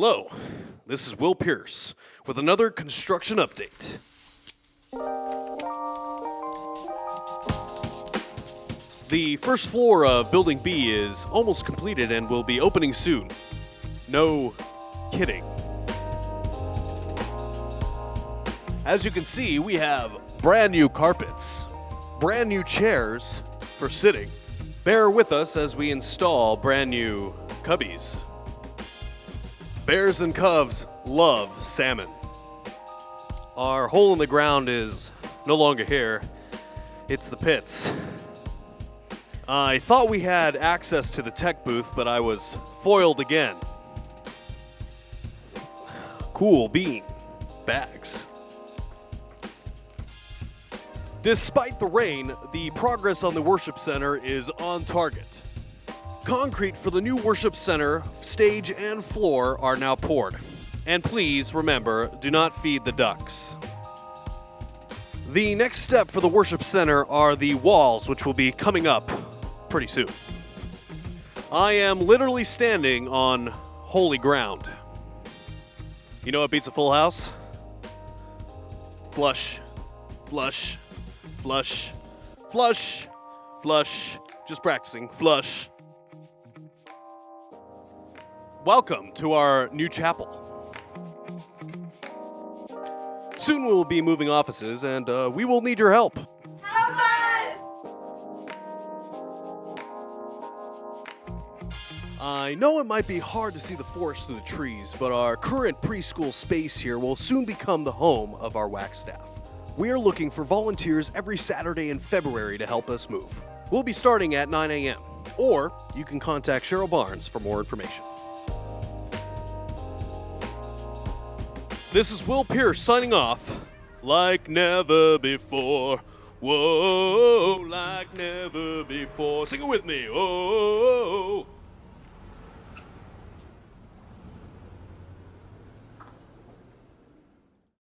Hello, this is Will Pierce with another construction update. The first floor of Building B is almost completed and will be opening soon. No kidding. As you can see, we have brand new carpets, brand new chairs for sitting. Bear with us as we install brand new cubbies. Bears and cubs love salmon. Our hole in the ground is no longer here. It's the pits. I thought we had access to the tech booth, but I was foiled again. Cool bean bags. Despite the rain, the progress on the worship center is on target. Concrete for the new worship center, stage, and floor are now poured. And please remember, do not feed the ducks. The next step for the worship center are the walls, which will be coming up pretty soon. I am literally standing on holy ground. You know what beats a full house? Flush, flush, flush, flush, flush. Just practicing. Flush. Welcome to our new chapel. Soon we'll be moving offices, and we will need your help. Help us! I know it might be hard to see the forest through the trees, but our current preschool space here will soon become the home of our wax staff. We are looking for volunteers every Saturday in February to help us move. We'll be starting at 9 a.m., or you can contact Cheryl Barnes for more information. This is Will Pierce signing off. Like never before. Whoa, like never before. Sing it with me. Whoa.